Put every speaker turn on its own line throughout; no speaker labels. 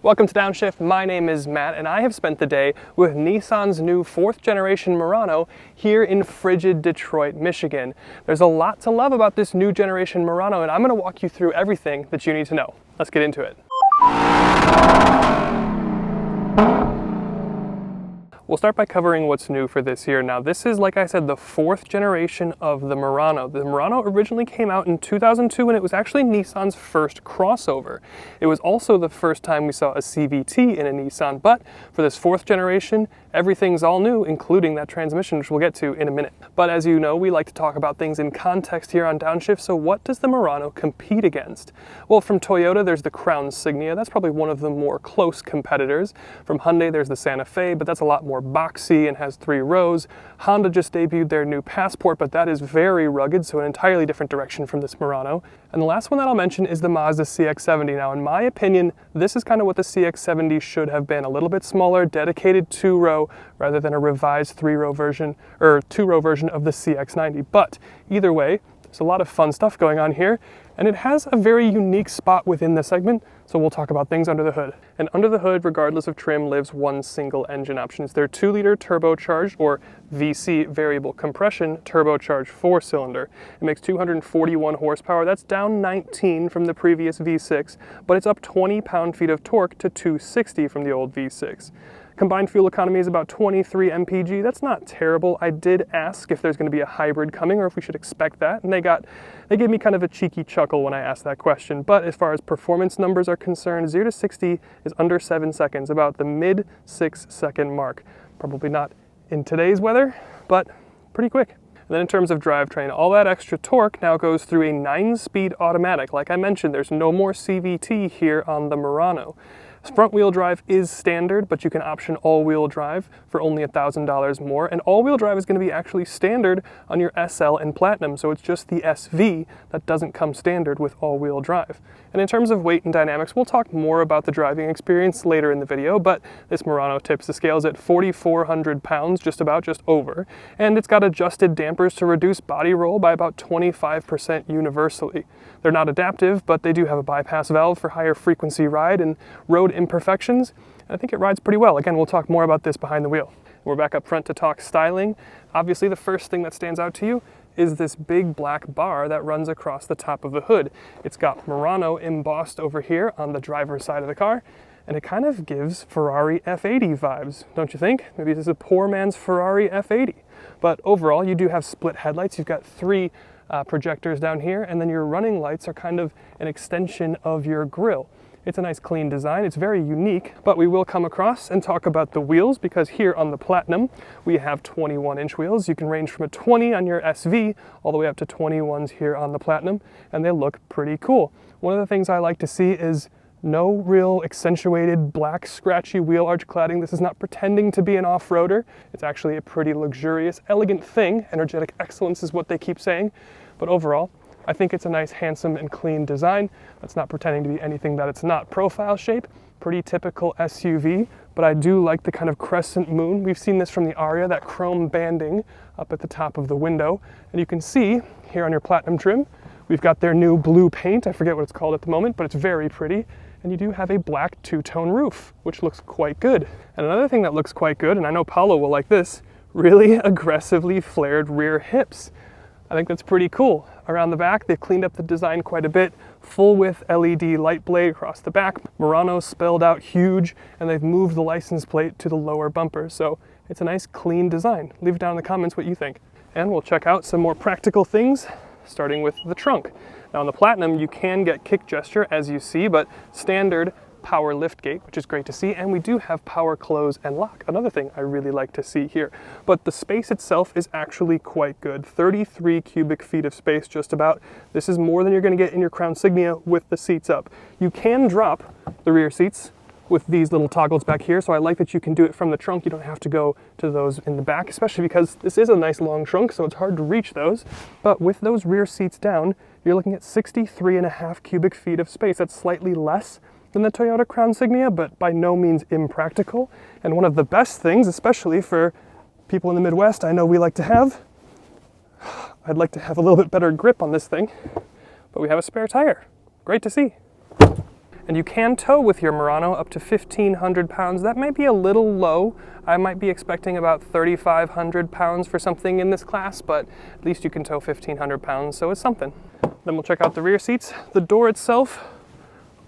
Welcome to Downshift. My name is Matt and I have spent the day with Nissan's new 4th generation Murano here in frigid Detroit, Michigan. There's a lot to love about this new generation Murano and I'm going to walk you through everything that you need to know. Let's get into it. We'll start by covering what's new for this year. Now this is, like I said, the 4th generation of the Murano. The Murano originally came out in 2002 and it was actually Nissan's first crossover. It was also the first time we saw a CVT in a Nissan, but for this 4th generation, everything's all new, including that transmission, which we'll get to in a minute. But as you know, we like to talk about things in context here on Downshift, so what does the Murano compete against? Well, from Toyota, there's the Crown Signia. That's probably one of the more close competitors. From Hyundai, there's the Santa Fe, but that's a lot more boxy and has 3 rows. Honda just debuted their new Passport, but that is very rugged, so an entirely different direction from this Murano. And the last one that I'll mention is the Mazda CX70. Now, in my opinion, this is kind of what the CX70 should have been. A little bit smaller, dedicated 2-row, rather than a revised 3-row version, or 2-row version of the CX90. But either way, there's a lot of fun stuff going on here, and it has a very unique spot within the segment, so we'll talk about things under the hood. And under the hood, regardless of trim, lives one single engine option. It's their 2-liter turbocharged, or VC, variable compression, turbocharged 4-cylinder. It makes 241 horsepower. That's down 19 from the previous V6, but it's up 20 pound-feet of torque to 260 from the old V6. Combined fuel economy is about 23 mpg. That's not terrible. I did ask if there's going to be a hybrid coming or if we should expect that, and they gave me kind of a cheeky chuckle when I asked that question. But as far as performance numbers are concerned, 0 to 60 is under 7 seconds, about the mid 6-second mark. Probably not in today's weather, but pretty quick. And then in terms of drivetrain, all that extra torque now goes through a 9-speed automatic. Like I mentioned, there's no more CVT here on the Murano. Front-wheel drive is standard, but you can option all-wheel drive for only $1,000 more, and all-wheel drive is going to be actually standard on your SL and Platinum, so it's just the SV that doesn't come standard with all-wheel drive. And in terms of weight and dynamics, we'll talk more about the driving experience later in the video, but this Murano tips the scales at 4,400 pounds, just over, and it's got adjusted dampers to reduce body roll by about 25% universally. They're not adaptive, but they do have a bypass valve for higher frequency ride and road imperfections, and I think it rides pretty well. Again, we'll talk more about this behind the wheel. We're back up front to talk styling. Obviously, the first thing that stands out to you is this big black bar that runs across the top of the hood. It's got Murano embossed over here on the driver's side of the car, and it kind of gives Ferrari F80 vibes, don't you think? Maybe this is a poor man's Ferrari F80. But overall, you do have split headlights. You've got 3 projectors down here, and then your running lights are kind of an extension of your grille. It's a nice clean design. It's very unique, but we will come across and talk about the wheels, because here on the Platinum, we have 21-inch wheels. You can range from a 20 on your SV all the way up to 21s here on the Platinum, and they look pretty cool. One of the things I like to see is no real accentuated black scratchy wheel arch cladding. This is not pretending to be an off-roader. It's actually a pretty luxurious, elegant thing. Energetic excellence is what they keep saying, but overall, I think it's a nice, handsome, and clean design. That's not pretending to be anything that it's not. Profile shape, pretty typical SUV, but I do like the kind of crescent moon. We've seen this from the Aria, that chrome banding up at the top of the window. And you can see here on your Platinum trim, we've got their new blue paint. I forget what it's called at the moment, but it's very pretty. And you do have a black 2-tone roof, which looks quite good. And another thing that looks quite good, and I know Paolo will like this, really aggressively flared rear hips. I think that's pretty cool. Around the back, they've cleaned up the design quite a bit. Full width LED light blade across the back. Murano spelled out huge, and they've moved the license plate to the lower bumper. So it's a nice clean design. Leave down in the comments what you think. And we'll check out some more practical things, starting with the trunk. Now on the Platinum, you can get kick gesture as you see, but standard power lift gate, which is great to see, and we do have power close and lock, another thing I really like to see here. But the space itself is actually quite good. 33 cubic feet of space, just about. This is more than you're going to get in your Crown Signia with the seats up. You can drop the rear seats with these little toggles back here, so I like that you can do it from the trunk. You don't have to go to those in the back, especially because this is a nice long trunk, so it's hard to reach those. But with those rear seats down, you're looking at 63.5 cubic feet of space. That's slightly less than the Toyota Crown Signia, but by no means impractical. And one of the best things, especially for people in the Midwest, I know we like to have, I'd like to have a little bit better grip on this thing, but we have a spare tire. Great to see. And you can tow with your Murano up to 1,500 pounds. That might be a little low. I might be expecting about 3,500 pounds for something in this class, but at least you can tow 1,500 pounds, so it's something. Then we'll check out the rear seats. The door itself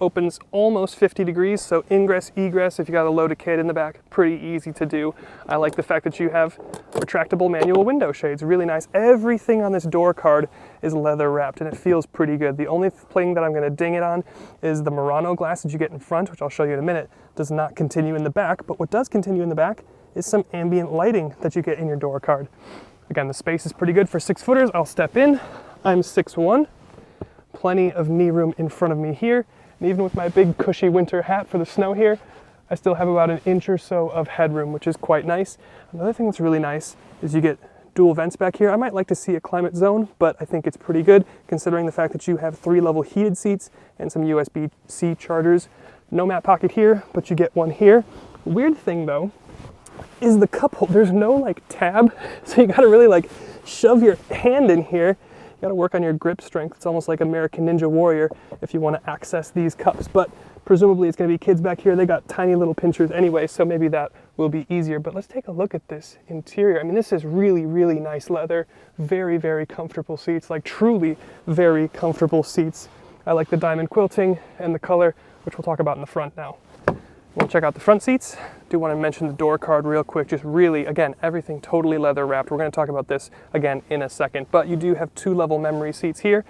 opens almost 50 degrees, so ingress, egress, if you got a loaded kid in the back, pretty easy to do. I like the fact that you have retractable manual window shades, really nice. Everything on this door card is leather wrapped, and it feels pretty good. The only thing that I'm gonna ding it on is the Murano glass that you get in front, which I'll show you in a minute, does not continue in the back, but what does continue in the back is some ambient lighting that you get in your door card. Again, the space is pretty good for 6-footers. I'll step in. I'm 6'1", plenty of knee room in front of me here. And even with my big cushy winter hat for the snow here, I still have about an inch or so of headroom, which is quite nice. Another thing that's really nice is you get dual vents back here. I might like to see a climate zone, but I think it's pretty good considering the fact that you have 3-level heated seats and some USB-C chargers. No mat pocket here, but you get one here. Weird thing though, is the cup holder. There's no like tab, so you gotta really like shove your hand in here. You gotta work on your grip strength. It's almost like American Ninja Warrior if you want to access these cups, but presumably it's gonna be kids back here. They got tiny little pinchers anyway, so maybe that will be easier. But let's take a look at this interior. I mean, this is really, really nice leather. Very, very comfortable seats, like truly very comfortable seats. I like the diamond quilting and the color, which we'll talk about in the front now. We'll check out the front seats. Do want to mention the door card real quick. Just really, again, everything totally leather wrapped. We're going to talk about this again in a second, but you do have 2-level memory seats here.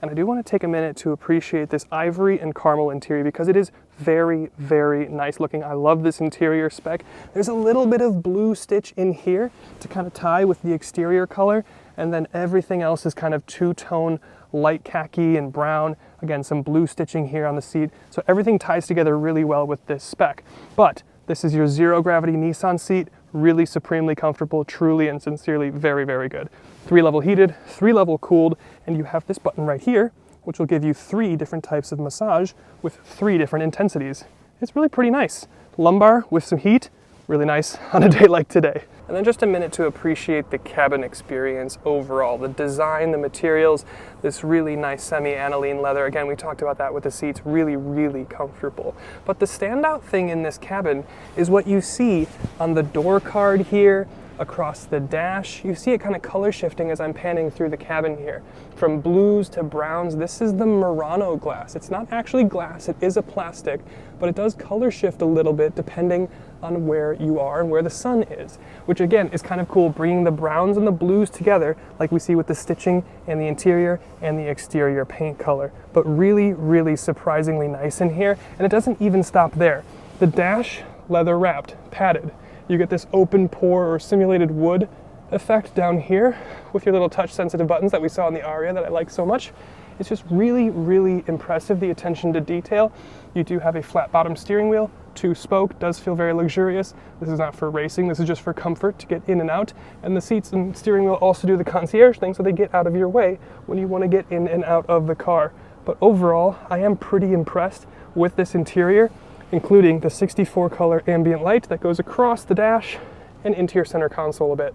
And I do want to take a minute to appreciate this ivory and caramel interior because it is very, very nice looking. I love this interior spec. There's a little bit of blue stitch in here to kind of tie with the exterior color, and then everything else is kind of two-tone light khaki and brown. Again, some blue stitching here on the seat. So everything ties together really well with this spec. But this is your zero gravity Nissan seat, really supremely comfortable, truly and sincerely very, very good. 3-level heated, 3-level cooled, and you have this button right here, which will give you 3 different types of massage with 3 different intensities. It's really pretty nice. Lumbar with some heat, really nice on a day like today. And then just a minute to appreciate the cabin experience overall. The design, the materials, this really nice semi-aniline leather. Again, we talked about that with the seats, really, really comfortable. But the standout thing in this cabin is what you see on the door card here, across the dash. You see it kind of color shifting as I'm panning through the cabin here. From blues to browns, this is the Murano glass. It's not actually glass, it is a plastic, but it does color shift a little bit depending on where you are and where the sun is, which again is kind of cool, bringing the browns and the blues together like we see with the stitching and the interior and the exterior paint color. But really, really surprisingly nice in here, and it doesn't even stop there. The dash, leather wrapped, padded. You get this open pore or simulated wood effect down here with your little touch sensitive buttons that we saw in the Aria that I like so much. It's just really, really impressive, the attention to detail. You do have a flat bottom steering wheel, 2-spoke, does feel very luxurious. This is not for racing, this is just for comfort to get in and out. And the seats and steering wheel also do the concierge thing, so they get out of your way when you want to get in and out of the car. But overall, I am pretty impressed with this interior, including the 64 color ambient light that goes across the dash and into your center console a bit.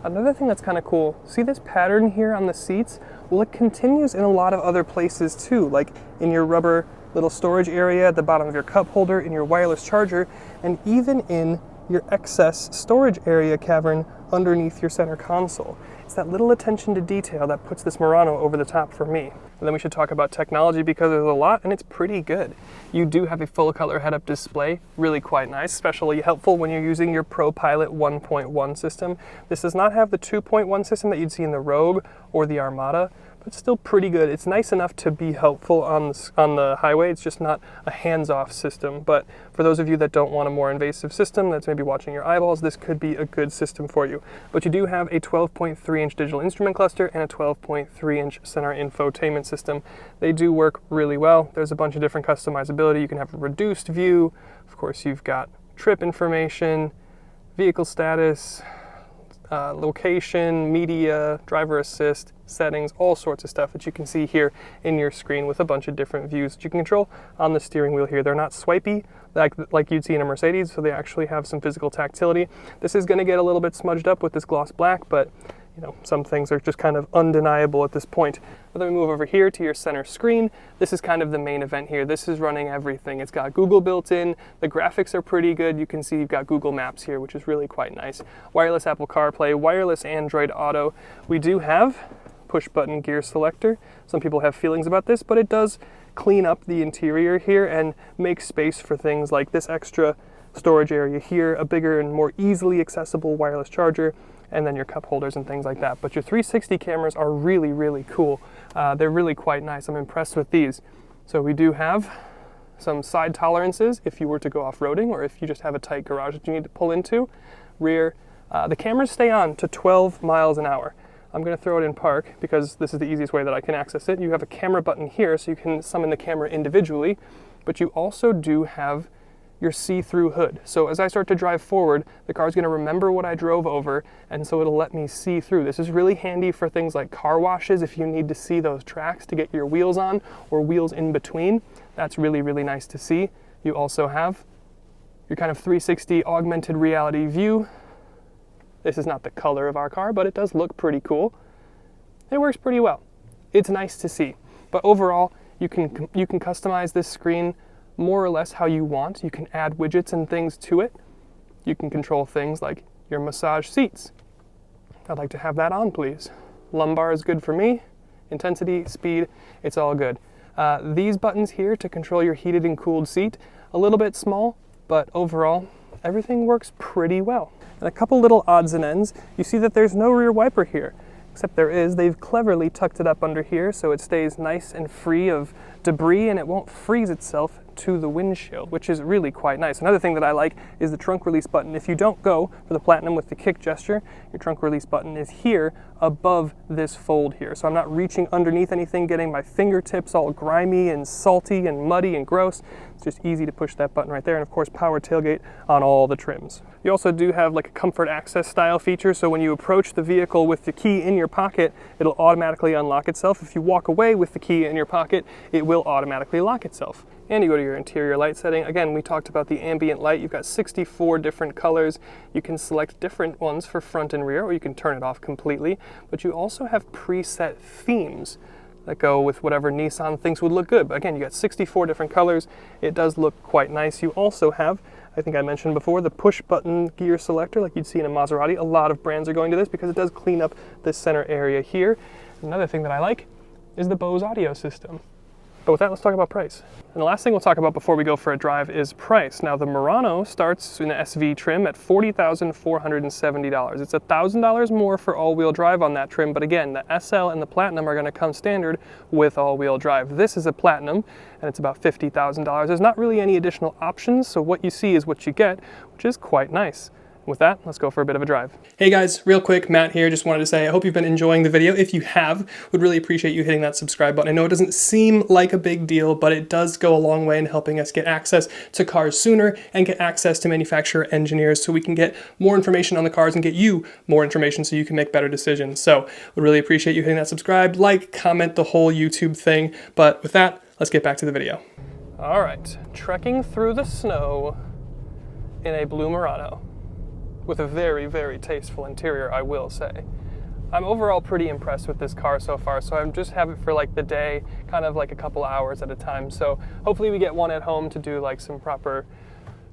Another thing that's kind of cool, see this pattern here on the seats? Well, it continues in a lot of other places too, like in your rubber little storage area at the bottom of your cup holder, in your wireless charger, and even in your excess storage area cavern underneath your center console. It's that little attention to detail that puts this Murano over the top for me. And then we should talk about technology because there's a lot and it's pretty good. You do have a full color head-up display, really quite nice, especially helpful when you're using your ProPilot 1.1 system. This does not have the 2.1 system that you'd see in the Rogue or the Armada, but still pretty good. It's nice enough to be helpful on the highway. It's just not a hands-off system. But for those of you that don't want a more invasive system that's maybe watching your eyeballs, this could be a good system for you. But you do have a 12.3-inch digital instrument cluster and a 12.3-inch center infotainment system. They do work really well. There's a bunch of different customizability. You can have a reduced view. Of course, you've got trip information, vehicle status, location, media, driver assist, settings, all sorts of stuff that you can see here in your screen with a bunch of different views that you can control on the steering wheel here. They're not swipey like you'd see in a Mercedes, so they actually have some physical tactility. This is going to get a little bit smudged up with this gloss black, but you know, some things are just kind of undeniable at this point. But then we move over here to your center screen. This is kind of the main event here. This is running everything. It's got Google built in. The graphics are pretty good. You can see you've got Google Maps here, which is really quite nice. Wireless Apple CarPlay, wireless Android Auto. We do have push button gear selector. Some people have feelings about this, but it does clean up the interior here and make space for things like this extra storage area here, a bigger and more easily accessible wireless charger, and then your cup holders and things like that. But your 360 cameras are really, really cool. They're really quite nice. I'm impressed with these. So we do have some side tolerances if you were to go off-roading or if you just have a tight garage that you need to pull into. Rear, the cameras stay on to 12 miles an hour. I'm going to throw it in park because this is the easiest way that I can access it. You have a camera button here so you can summon the camera individually, but you also do have your see-through hood. So as I start to drive forward, the car's going to remember what I drove over, and so it'll let me see through. This is really handy for things like car washes if you need to see those tracks to get your wheels on or wheels in between. That's really, really nice to see. You also have your kind of 360 augmented reality view. This is not the color of our car, but it does look pretty cool. It works pretty well. It's nice to see. But overall, you can customize this screen more or less how you want. You can add widgets and things to it. You can control things like your massage seats. I'd like to have that on, please. Lumbar is good for me. Intensity, speed, it's all good. These buttons here to control your heated and cooled seat, a little bit small, but overall, everything works pretty well. And a couple little odds and ends. You see that there's no rear wiper here, except there is. They've cleverly tucked it up under here so it stays nice and free of debris and it won't freeze itself to the windshield, which is really quite nice. Another thing that I like is the trunk release button. If you don't go for the Platinum with the kick gesture, your trunk release button is here above this fold here. So I'm not reaching underneath anything, getting my fingertips all grimy and salty and muddy and gross. It's just easy to push that button right there. And of course, power tailgate on all the trims. You also do have like a comfort access style feature. So when you approach the vehicle with the key in your pocket, it'll automatically unlock itself. If you walk away with the key in your pocket, it will automatically lock itself. And you go to your interior light setting. Again, we talked about the ambient light. You've got 64 different colors. You can select different ones for front and rear, or you can turn it off completely. But you also have preset themes that go with whatever Nissan thinks would look good. But again, you got 64 different colors. It does look quite nice. You also have, I think I mentioned before, the push button gear selector like you'd see in a Maserati. A lot of brands are going to this because it does clean up this center area here. Another thing that I like is the Bose audio system. But with that, let's talk about price. And the last thing we'll talk about before we go for a drive is price. Now, the Murano starts in the SV trim at $40,470. It's $1,000 more for all-wheel drive on that trim, but again, the SL and the Platinum are going to come standard with all-wheel drive. This is a Platinum, and it's about $50,000. There's not really any additional options, so what you see is what you get, which is quite nice. With that, let's go for a bit of a drive. Hey guys, real quick, Matt here. Just wanted to say I hope you've been enjoying the video. If you have, would really appreciate you hitting that subscribe button. I know it doesn't seem like a big deal, but it does go a long way in helping us get access to cars sooner and get access to manufacturer engineers so we can get more information on the cars and get you more information so you can make better decisions. So would really appreciate you hitting that subscribe, like, comment, the whole YouTube thing. But with that, let's get back to the video. All right, trekking through the snow in a blue Murano. With a very, very tasteful interior, I will say. I'm overall pretty impressed with this car so far, so I just have it for like the day, kind of like a couple hours at a time. So hopefully we get one at home to do like some proper,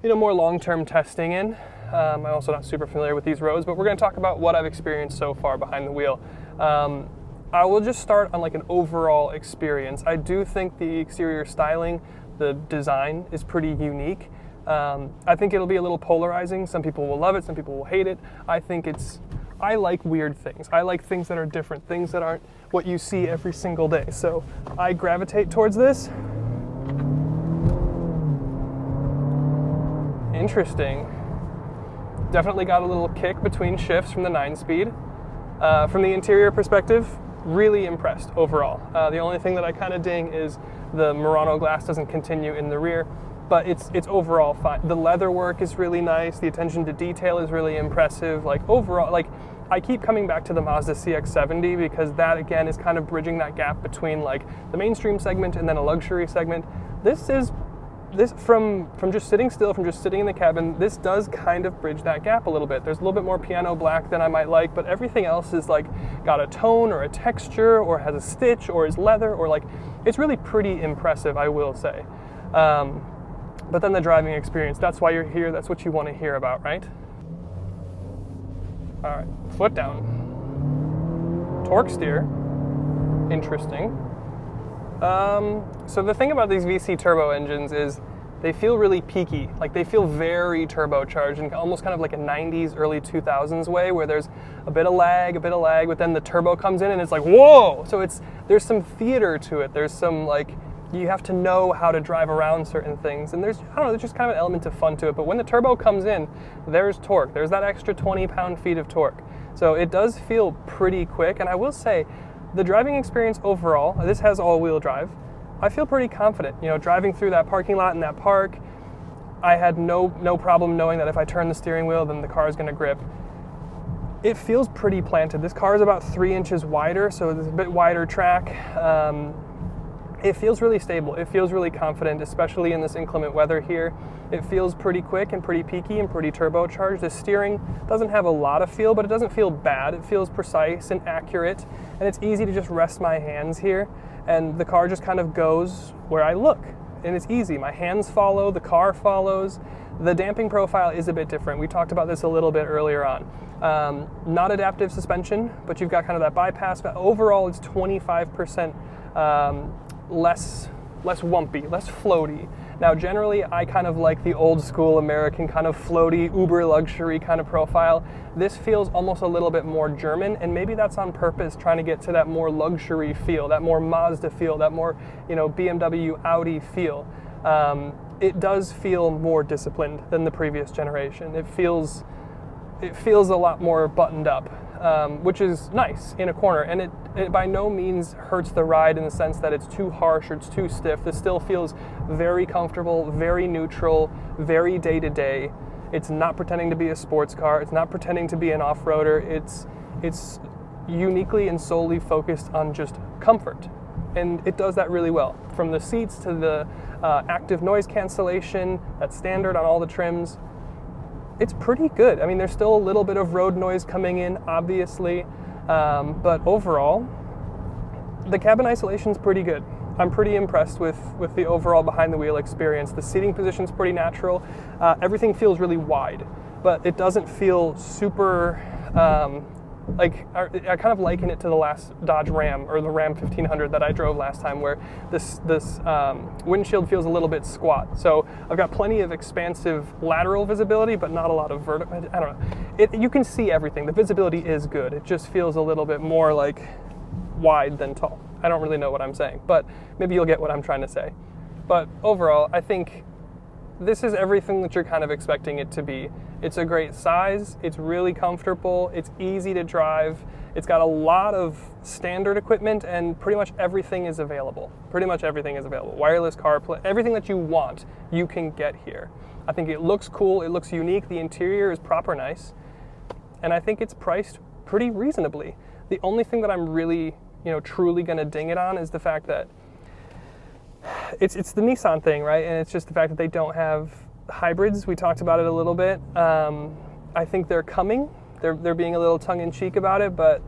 more long-term testing in. I'm also not super familiar with these roads, but we're gonna talk about what I've experienced so far behind the wheel. I will just start on like an overall experience. I do think the exterior styling, the design is pretty unique. I think it'll be a little polarizing. Some people will love it, some people will hate it. I like weird things. I like things that are different, things that aren't what you see every single day. So I gravitate towards this. Interesting. Definitely got a little kick between shifts from the 9-speed. From the interior perspective, really impressed overall. The only thing that I kind of ding is the Murano glass doesn't continue in the rear. But it's overall fine. The leather work is really nice. The attention to detail is really impressive. Like overall, like I keep coming back to the Mazda CX70 because that again is kind of bridging that gap between like the mainstream segment and then a luxury segment. This is this from just sitting still, from just sitting in the cabin, this does kind of bridge that gap a little bit. There's a little bit more piano black than I might like, but everything else is like got a tone or a texture or has a stitch or is leather or like, it's really pretty impressive, I will say. But then the driving experience, that's why you're here, that's what you want to hear about, right? All right, foot down. Torque steer, interesting. So the thing about these VC turbo engines is they feel really peaky, like they feel very turbocharged and almost kind of like a 90s, early 2000s way where there's a bit of lag, but then the turbo comes in and it's like, whoa! So there's some theater to it. There's some like, you have to know how to drive around certain things. And there's just kind of an element of fun to it. But when the turbo comes in, there's torque. There's that extra 20 pound-feet of torque. So it does feel pretty quick. And I will say, the driving experience overall, this has all-wheel drive, I feel pretty confident. You know, driving through that parking lot in that park, I had no problem knowing that if I turn the steering wheel, then the car is gonna grip. It feels pretty planted. This car is about 3 inches wider, so it's a bit wider track. It feels really stable. It feels really confident, especially in this inclement weather here. It feels pretty quick and pretty peaky and pretty turbocharged. The steering doesn't have a lot of feel, but it doesn't feel bad. It feels precise and accurate, and it's easy to just rest my hands here, and the car just kind of goes where I look, and it's easy. My hands follow, the car follows. The damping profile is a bit different. We talked about this a little bit earlier on. Not adaptive suspension, but you've got kind of that bypass, but overall it's 25% less wumpy, less floaty. Now generally I kind of like the old school American kind of floaty, uber luxury kind of profile. This feels almost a little bit more German, and maybe that's on purpose, trying to get to that more luxury feel, that more Mazda feel, that more, you know, BMW, Audi feel. It does feel more disciplined than the previous generation. It feels a lot more buttoned up. Which is nice in a corner, and it by no means hurts the ride in the sense that it's too harsh or it's too stiff. This still feels very comfortable, very neutral, very day-to-day. It's not pretending to be a sports car. It's not pretending to be an off-roader. It's uniquely and solely focused on just comfort, and it does that really well. From the seats to the active noise cancellation, that's standard on all the trims. It's pretty good. I mean, there's still a little bit of road noise coming in, obviously, but overall, the cabin isolation's pretty good. I'm pretty impressed with the overall behind the wheel experience. The seating position's pretty natural. Everything feels really wide, but it doesn't feel super, like, I kind of liken it to the last Dodge Ram, or the Ram 1500 that I drove last time, where this windshield feels a little bit squat. So I've got plenty of expansive lateral visibility, but not a lot of vertical. I don't know. You can see everything. The visibility is good. It just feels a little bit more like wide than tall. I don't really know what I'm saying, but maybe you'll get what I'm trying to say. But overall, I think this is everything that you're kind of expecting it to be. It's a great size, it's really comfortable, it's easy to drive, it's got a lot of standard equipment, and pretty much everything is available. Pretty much everything is available. Wireless CarPlay, everything that you want, you can get here. I think it looks cool, it looks unique, the interior is proper nice, and I think it's priced pretty reasonably. The only thing that I'm really, truly gonna ding it on is the fact that it's the Nissan thing, right? And it's just the fact that they don't have hybrids. We talked about it a little bit. I think they're coming. They're being a little tongue-in-cheek about it, but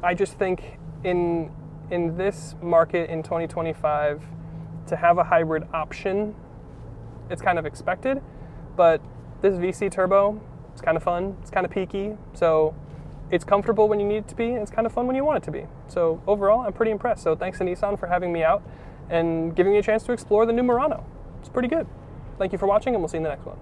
I just think in this market in 2025, to have a hybrid option, it's kind of expected. But this VC turbo, it's kind of fun. It's kind of peaky. So it's comfortable when you need it to be, and it's kind of fun when you want it to be. So overall, I'm pretty impressed. So thanks to Nissan for having me out and giving me a chance to explore the new Murano. It's pretty good. Thank you for watching, and we'll see you in the next one.